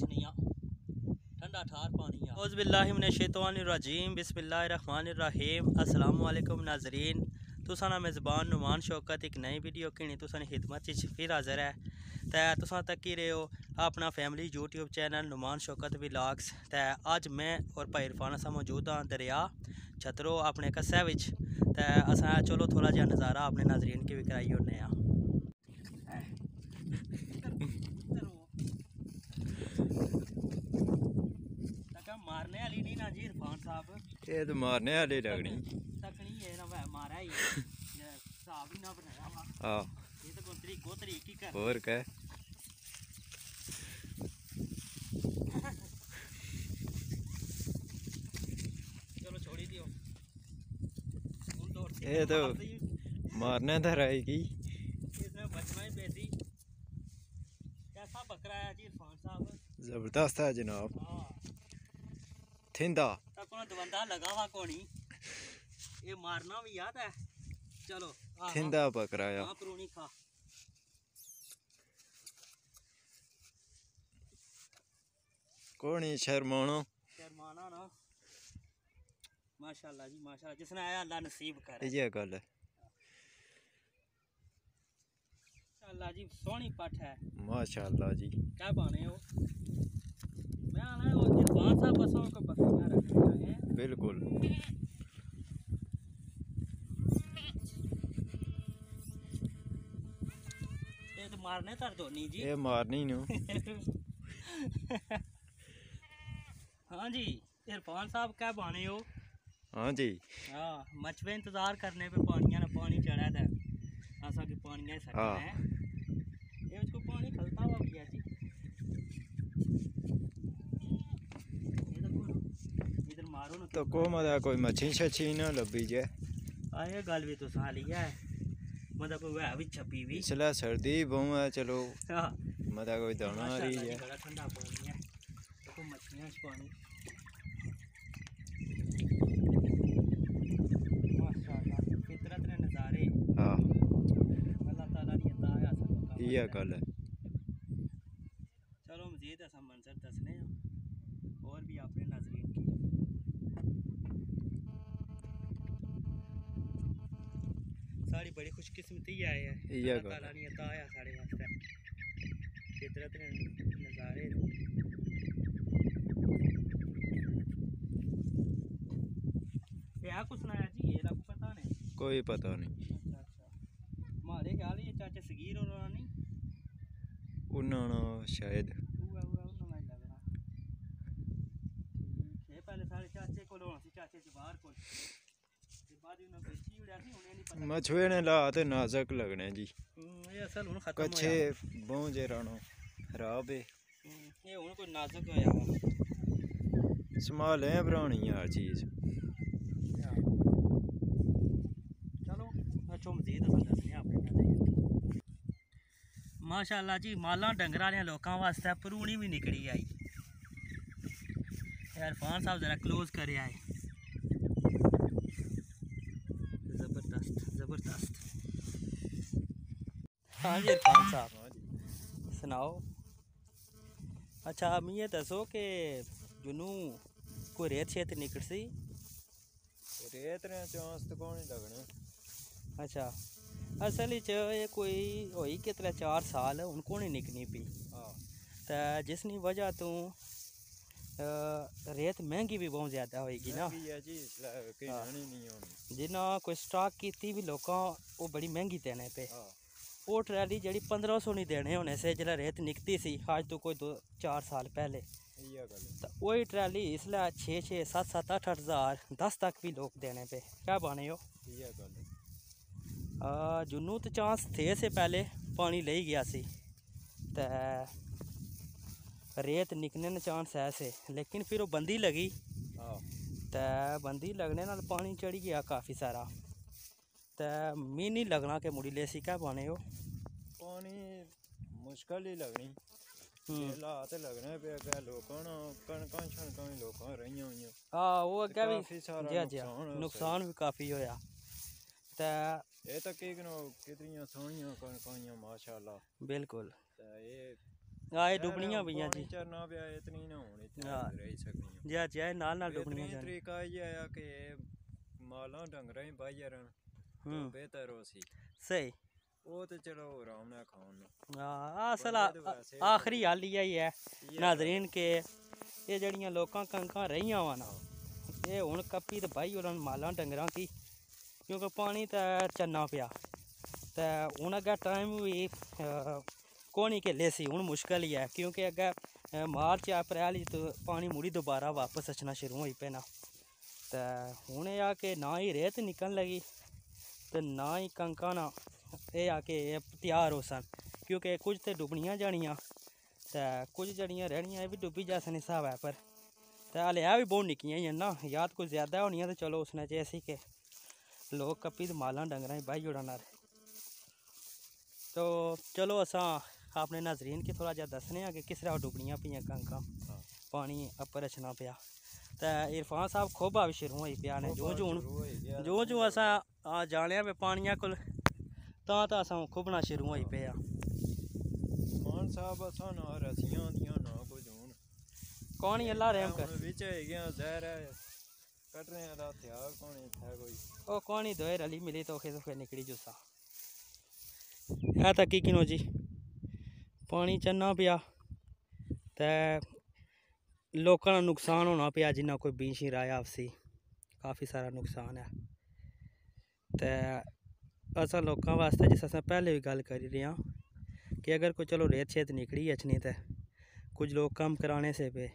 मछलियाँ ठंडा ठार पानी है। औज़ुबिल्लाहिमिनश्शैतानिर्रजीम बिस्मिल्लाहिर्रहमानिर्रहीम। अस्सलामु अलैकुम नाज़रीन, तुसा ना मेज़बान नुमान शौकत एक नई वीडियो की तुसा खिदमत फिर हाज़र है। तो तुसा तक ही रहे हो अपना family YouTube channel Numan Shaukat vlogs. तो अज मैं और भाई इरफान अस मौजूद हाँ दरिया छतरो अपने कस्से विच। तो असा चलो थोड़ा जहा नज़ारा अपने नाज़रीन की भी कराई होने। मारने वाली नहीं ना जी इरफान साहब, ये तो मारने वाली लगनी तकनी है ना, वह मारा ही हिसाब ही ना बनाया वा। हां ये तो कोई तरीक ही कर और क्या चलो छोड़ी दियो। ये तो मारने तो रहेगी, इसमें बचना ही पैसी। कैसा बकरा है जी इरफान साहब? जबरदस्त है जनाब। थिंदा तक दवंदा लगा हुआ कोनी, ये मारना भी याद है। चलो थिंदा पकड़ाया पुरानी खा। कोनी शर्माना ना, माशाल्लाह जी माशाल्लाह, जिसने आया अल्लाह नसीब करे। ये गल है माशाल्लाह जी, सोहनी पट है माशाल्लाह जी। क्या पाने हो? मैं आना वो इरफान साहब बसों को बकरियां रखनी है। बिल्कुल ये तो मारने तर दो नहीं जी, ये मारनी नो। हाँ जी इरफान साहब क्या बाने हो? हाँ जी हाँ, मचवे इंतजार करने पे पानिया ना पानी चढ़ा था, ऐसा कि पानी सकना है। ये उसको पानी खलता हुआ भी है जी। इधर मारो ना तो को मदा कोई मच्छी शच्छी ना लभी जाए। आए गल भी तो साली है, मतलब कोई वह भी छपी हुई इसलिए सर्दी बहु है। चलो हाँ मदा कोई दाना आ रही है। बड़ा ठंडा पानी है, देखो मछलियाँ पानी माशाल्लाह, फितरत ने नज़ारे। हाँ अल्लाह ताला ने अता है सब। ये गल है। चलो मजीद ऐसा मंजर दसने और भी अपने नाज़रीन की। साड़ी बड़ी खुशकिस्मती है, अल्लाह ताला ने अता है साढ़े वास्ते फितरत ने नज़ारे। क्या कुछ सुनाया जी, ये आपको पता नहीं? कोई पता नहीं। अच्छा हमारे ख्याल ये चाचे सगीर और नहीं उन्होंने शायद पहले सारे चाचे को चाचे जबार को मछुए ने ला तो नाजक लगने जी। ये असल हुन खत्म कच्छे बहु जे रानो खराब है। ये हुन कोई नाजुक होया वा, संभाल है बनानी हर चीज। चलो अच्छो मजीद अस दसने अपने। माशाल्लाह जी, माला डंगर ने लोगों वास्ते भरूणी भी निकली आई। इरफान साहब जरा क्लोज करे आए। जबरदस्त जबरदस्त। हाँ जी इरफान साहब सुनाओ। अच्छा मैं ये दसो कि जुनू कोई रेत शेत निकल सी? रेत ने चांस तो कौन लगने। अच्छा असल ये कोई होई कि 3-4 साल उनको नहीं निकनी पी। तो जिसनी वजह तो रेत महंगी भी बहुत ज़्यादा होएगी ना। जिन्ना कोई स्टॉक की भी लोग वो बड़ी महंगी देने पे। वो ट्रैली जी 1500 नहीं देने होने से जो रेत निकती सी आज तो कोई 2-4 साल पहले, तो वही ट्रैली इसलिए 6-6, 7-7, 8-8 हज़ार 10 तक भी लोग देने पे। क्या बने हो? जुनू तो चांस थे से पहले पानी ले गया सी, तो रेत निकलने ने चांस है से, लेकिन फिर वो बंदी लगी। तो बंदी लगने नाल पानी चढ़ी गया काफ़ी सारा। तो मी नहीं लगना कि मुड़ी ले सी। क्या बने हो? पानी मुश्किल ही लगनी हालात लगने पे क्या लोगों कणकां छणकां भी लोगों रही हुई। हाँ वो अगे भी नुकसान भी काफ़ी होया। तो ये तो कितनी सोहनियां कणकां माशाल्लाह। बिल्कुल ये आए डुबनियां भी हैं जी चरना पे इतनी ना होनी हाँ। रही सकनी जी जी नाल डुबनियां जान तरीका ये आया कि माला डंगरा ही बाई रन तो बेहतर हो सी सही वो तो चलो आराम ना खाओ हाँ असल आखिरी हाल ही है नाजरीन के ये जड़ियां लोकां कणकां रहियां वा ना ये हुण कप्पी ते बाही ओड़न मालां डंगरां की क्योंकि पानी ते चन्ना पिया ते हुण अग्गें टाइम भी कोनी के लेसी हुण मुश्किल ही है क्योंकि अग्गें मार्च अप्रैल तो पानी मुड़ी दोबारा वापस अचना शुरू होई पैना ते हुण एह् आ कि ना ही रेत निकलन लगी ते ना ही कणकां ना एह् आ कि त्यार हो सन क्योंकि कुछ तो डुबनियां जानियां ते कुछ जड़ियां रैहनियां एह् बी डुब्बी जैसन हिसाब है पर ते हले है भी बहुत निक्कियां ही ना या तो कुछ ज़्यादा होनियां तो चलो उसने जैसी कि लोग कप्पी ते मालां डंगरां ही बाही ओड़न तो चलो असां अपने नाजरीन की थोड़ा जहा दसने कि किस तरह डुबनियां पियां कणकां पानी अपर अचना पिया ते इरफान साहब खोबा भी शुरू होई पिया ने जो जो असां जाने पे पानिया कोल तां असां खुबना शुरू होई पे मान साहब असां ना रस्सियां दियां ना कुछ हुन कौन ही अल्लाह रहम कर विच है गया जहर है कटने वाला हथियार कौन है कोई ओ कौन ही दोए रली मिली तो फिर निकली जुसा है तकी किनो जी पानी चन्ना पिया ते लोकां दा नुकसान होना पिया जिन्ना कोई बींशी राया आपसी काफ़ी सारा नुकसान है ते असां लोकां वास्ते जिस असें पहले भी गल करी रहे हैं कि अगर कोई चलो रेत शेत निकली अचनी तो कुछ लोग कम कराने से पे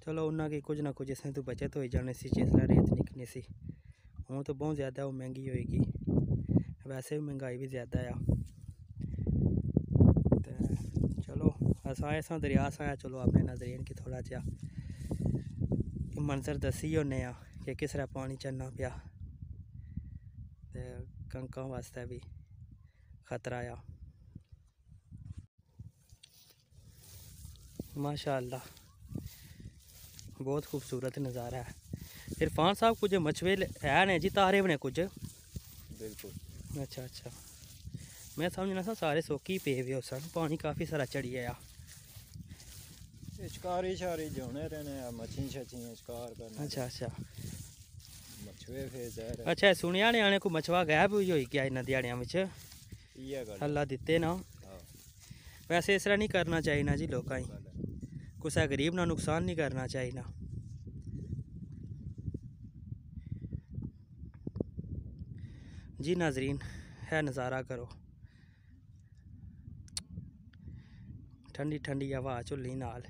चलो उन्ना की कुछ ना कुछ इसमें तो बचत हो जानी सी जिसलै रेत निकलनी सी हूँ तो बहुत ज़्यादा वो महंगी होएगी वैसे भी महंगाई भी ज़्यादा है तो चलो असा दरिया सा चलो अपने नाजरीन की थोड़ा जहा मंजर दसी होने कि किस तरह पानी चलना पिया कणकां वास्ते भी खतरा आ माशाअल्लाह बहुत खूबसूरत नज़ारा है इरफान साहब कुछ मछवे है ने जी तारे बने कुछ बिल्कुल अच्छा अच्छा मैं समझना सा सारे सोकी पे हुए सन पानी काफ़ी सारा चढ़ी आया शिकारी शारी जोने रहने मच्छी शच्छी शिकार करना अच्छा अच्छा मछुए फिर अच्छा सुनिया ने आने को मछवा गायब हुई होई गया इन दिहाड़ियां विच अल्लाह दिते ना वैसे इस तरह नहीं करना चाहिए ना जी लोकां कुछ गरीब ना नुकसान नहीं करना चाहिए ना जी नाजरीन है नज़ारा करो ठंडी ठंडी हवा चुल्ली नाल